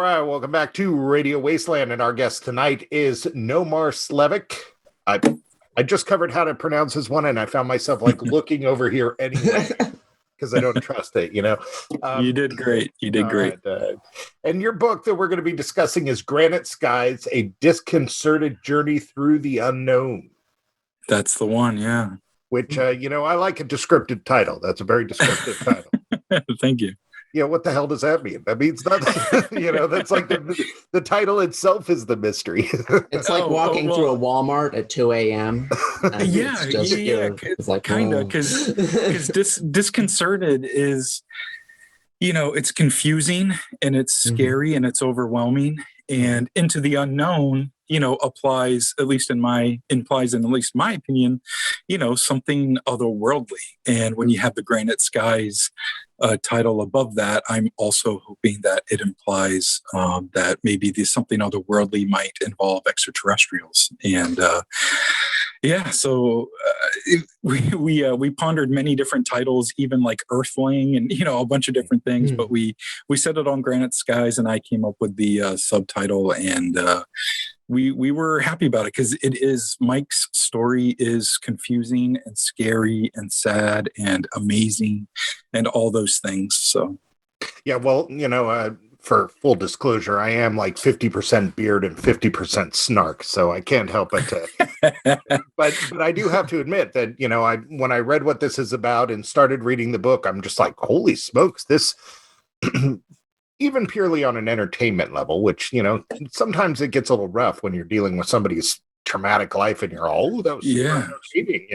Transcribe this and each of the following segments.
right, welcome back to Radio Wasteland, and our guest tonight is Nomar Slevik. I just covered how to pronounce his one, and I found myself like looking over here anyway because I don't trust it. You did great. You did great. Right, and your book that we're going to be discussing is Granite Skies: A Disconcerted Journey Through the Unknown. That's the one, yeah. Which I like a descriptive title. That's a very descriptive title. Thank you. Yeah, what the hell does that mean? That means nothing. That's like the title itself is the mystery. It's like walking through a Walmart at 2 a.m. It's like kind of because disconcerted is, it's confusing and it's scary and it's overwhelming, and into the unknown, implies in at least my opinion, something otherworldly. And when you have the Granite Skies title above that, I'm also hoping that it implies that maybe there's something otherworldly might involve extraterrestrials. And so we pondered many different titles, even like Earthling and a bunch of different things. But we settled on Granite Skies, and I came up with the subtitle, and we were happy about it because Mike's story is confusing and scary and sad and amazing and all those things. So, yeah, well, for full disclosure, I am like 50% beard and 50% snark, so I can't help but to. but I do have to admit that when I read what this is about and started reading the book, I'm just like, holy smokes, this. Even purely on an entertainment level, which, sometimes it gets a little rough when you're dealing with somebody's traumatic life and you're all, that was super entertaining,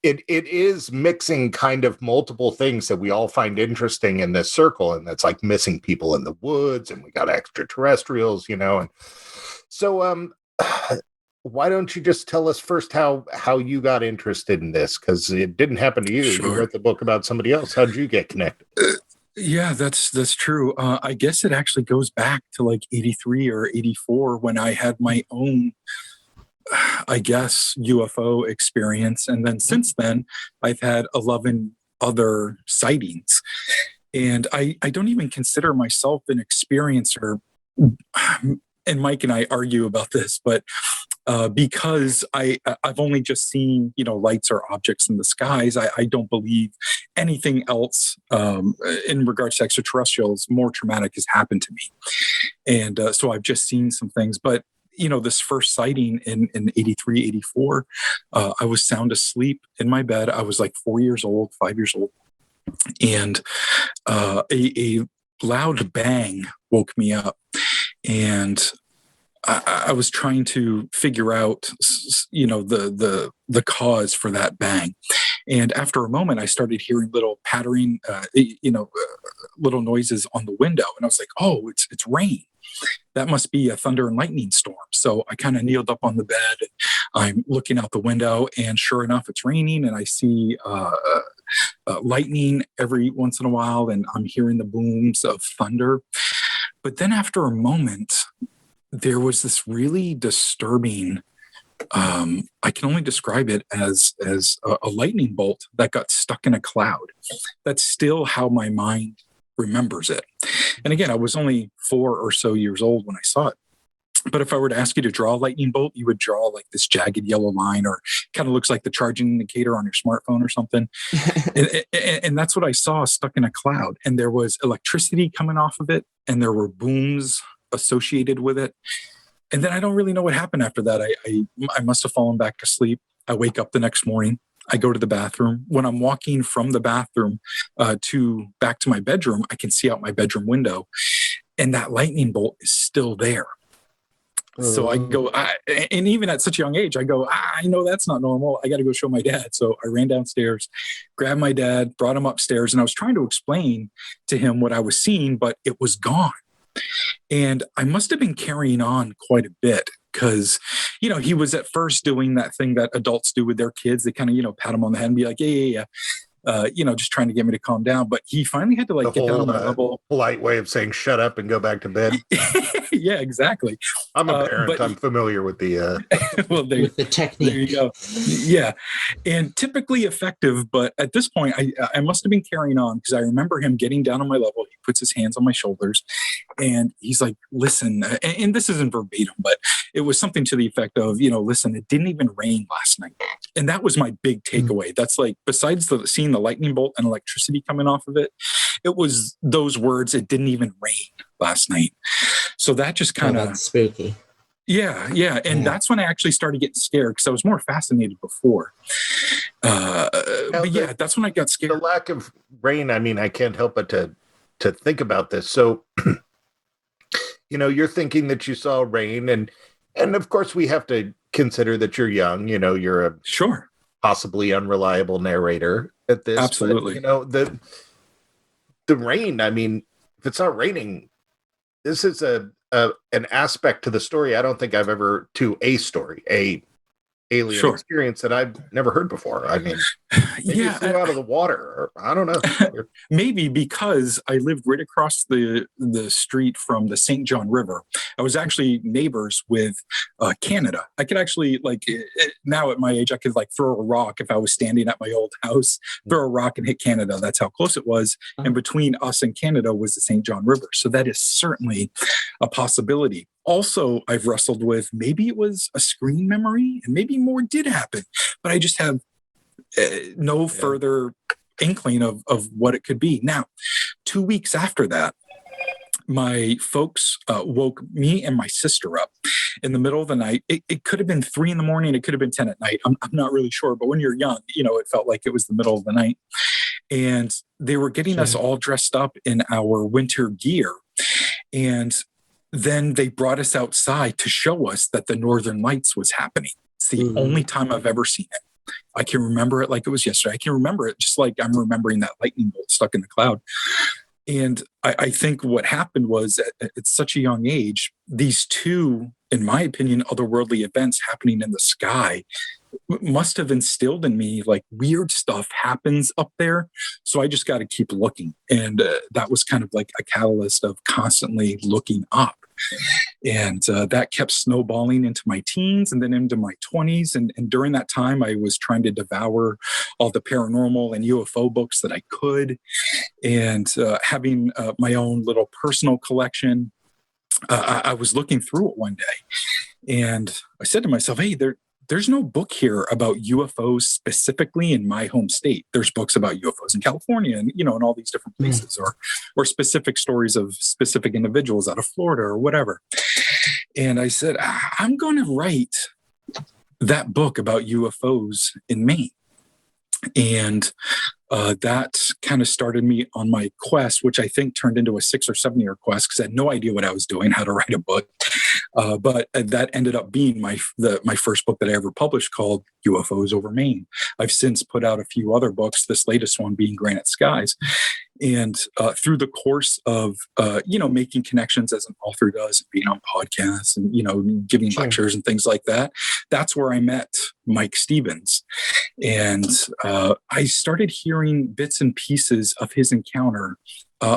It is mixing kind of multiple things that we all find interesting in this circle. And that's like missing people in the woods, and we got extraterrestrials, and so, why don't you just tell us first how you got interested in this? Because it didn't happen to you. Sure. You wrote the book about somebody else. How'd you get connected? Yeah, that's true. I guess it actually goes back to like 83 or 84 when I had my own, UFO experience. And then since then, I've had 11 other sightings. And I don't even consider myself an experiencer. And Mike and I argue about this, but because I've only just seen, lights or objects in the skies, I don't believe anything else in regards to extraterrestrials more traumatic has happened to me. And so I've just seen some things. But, this first sighting in 83, 84, I was sound asleep in my bed. I was like 5 years old. And a loud bang woke me up. And I was trying to figure out, the cause for that bang. And after a moment, I started hearing little pattering, little noises on the window. And I was like, oh, it's rain. That must be a thunder and lightning storm. So I kind of kneeled up on the bed. I'm looking out the window, and sure enough, it's raining. And I see lightning every once in a while, and I'm hearing the booms of thunder. But then after a moment, there was this really disturbing, I can only describe it as a lightning bolt that got stuck in a cloud. That's still how my mind remembers it. And again, I was only 4 or so years old when I saw it. But if I were to ask you to draw a lightning bolt, you would draw like this jagged yellow line, or kind of looks like the charging indicator on your smartphone or something. and that's what I saw stuck in a cloud. And there was electricity coming off of it, and there were booms associated with it. And then I don't really know what happened after that. I must have fallen back asleep. I wake up the next morning. I go to the bathroom. When I'm walking from the bathroom back to my bedroom, I can see out my bedroom window, and that lightning bolt is still there. So I go, and even at such a young age, I go, I know that's not normal. I got to go show my dad. So I ran downstairs, grabbed my dad, brought him upstairs, and I was trying to explain to him what I was seeing, but it was gone. And I must have been carrying on quite a bit because, he was at first doing that thing that adults do with their kids. They kind of, pat them on the head and be like, yeah. just trying to get me to calm down. But he finally had to The get down whole on my level. polite way of saying shut up and go back to bed. Yeah, exactly. I'm a parent. But I'm familiar with the well, with the technique. there you go. Yeah. And typically effective, but at this point, I must have been carrying on because I remember him getting down on my level. He puts his hands on my shoulders and he's like, listen, and this isn't verbatim, but it was something to the effect of, listen, it didn't even rain last night. And that was my big takeaway. That's like, besides seeing the lightning bolt and electricity coming off of it, it was those words, it didn't even rain last night. So that just kind of spooky. Yeah. And that's when I actually started getting scared because I was more fascinated before. But yeah, that's when I got scared. The lack of rain, I mean, I can't help but to think about this. So, you're thinking that you saw rain and of course we have to consider that you're young, you're a sure possibly unreliable narrator at this. Absolutely. But, the rain, I mean, if it's not raining, this is an aspect to the story I don't think I've ever alien experience that I've never heard before. I mean, maybe you flew out of the water, or I don't know. Maybe because I lived right across the street from the St. John River. I was actually neighbors with Canada. I could actually, now at my age, I could throw a rock if I was standing at my old house, throw a rock and hit Canada. That's how close it was. And between us and Canada was the St. John River. So that is certainly a possibility. Also, I've wrestled with maybe it was a screen memory and maybe more did happen, but I just have no further inkling of what it could be. Now, 2 weeks after that, my folks woke me and my sister up in the middle of the night. It could have been 3 a.m. It could have been 10 at night. I'm not really sure. But when you're young, it felt like it was the middle of the night. And they were getting us all dressed up in our winter gear. And then they brought us outside to show us that the Northern Lights was happening. It's the only time I've ever seen it. I can remember it like it was yesterday. I can remember it just like I'm remembering that lightning bolt stuck in the cloud. And I think what happened was at such a young age, these two, in my opinion, otherworldly events happening in the sky must have instilled in me weird stuff happens up there. So I just got to keep looking. And that was kind of like a catalyst of constantly looking up. And that kept snowballing into my teens and then into my 20s. And during that time, I was trying to devour all the paranormal and UFO books that I could. And having my own little personal collection, I was looking through it one day. And I said to myself, hey, there's no book here about UFOs specifically in my home state. There's books about UFOs in California and, in all these different places or specific stories of specific individuals out of Florida or whatever. And I said, I'm going to write that book about UFOs in Maine. And that kind of started me on my quest, which I think turned into a 6 or 7 year quest because I had no idea what I was doing, how to write a book. But that ended up being my first book that I ever published called UFOs Over Maine. I've since put out a few other books, this latest one being Granite Skies. And through the course of, making connections as an author does, being on podcasts and, giving lectures and things like that, that's where I met Mike Stevens. And I started hearing bits and pieces of his encounter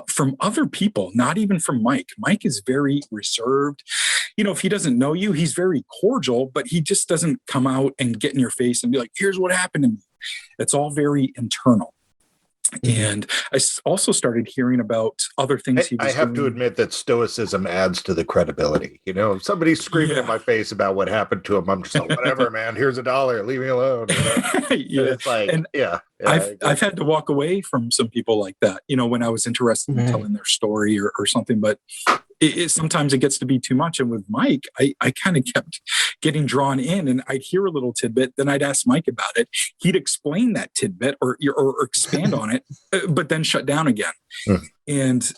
from other people, not even from Mike. Mike is very reserved. If he doesn't know you, he's very cordial, but he just doesn't come out and get in your face and be like, here's what happened to me. It's all very internal. And I also started hearing about other things he was I have to admit that stoicism adds to the credibility. If somebody's screaming in my face about what happened to him, I'm just like, whatever, man, here's $1, leave me alone. It's like, I've had to walk away from some people like that, when I was interested in telling their story or something, but sometimes it gets to be too much. And with Mike, I kind of kept getting drawn in and I'd hear a little tidbit. Then I'd ask Mike about it. He'd explain that tidbit or expand on it, but then shut down again. And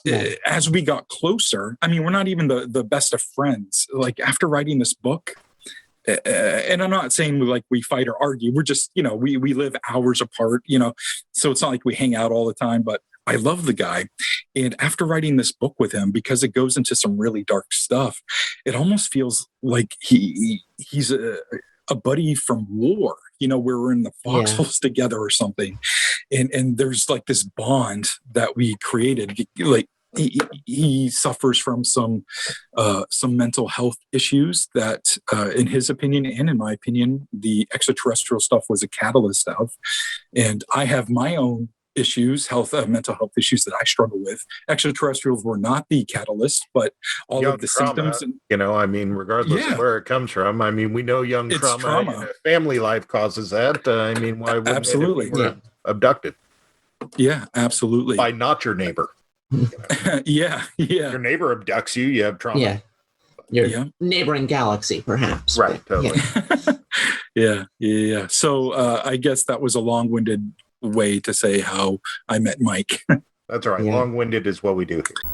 as we got closer, I mean, we're not even the best of friends. After writing this book, and I'm not saying we fight or argue. We're just, we live hours apart, so it's not like we hang out all the time, but I love the guy. And after writing this book with him, because it goes into some really dark stuff, it almost feels like he's a buddy from war, where we're in the foxholes together or something. And there's like this bond that we created. Like he suffers from some mental health issues that, in his opinion and in my opinion, the extraterrestrial stuff was a catalyst of. And I have my own issues, mental health issues that I struggle with. Extraterrestrials were not the catalyst, but all young of the trauma, symptoms. regardless of where it comes from. We know young It's trauma in a family life causes that. Why wouldn't Absolutely. it if we were abducted? Yeah, absolutely. By not your neighbor. Yeah. Your neighbor abducts you, you have trauma. Yeah. Your neighboring galaxy, perhaps. Right, totally. Yeah. So I guess that was a long-winded way to say how I met Mike. That's right. Yeah. Long-winded is what we do here.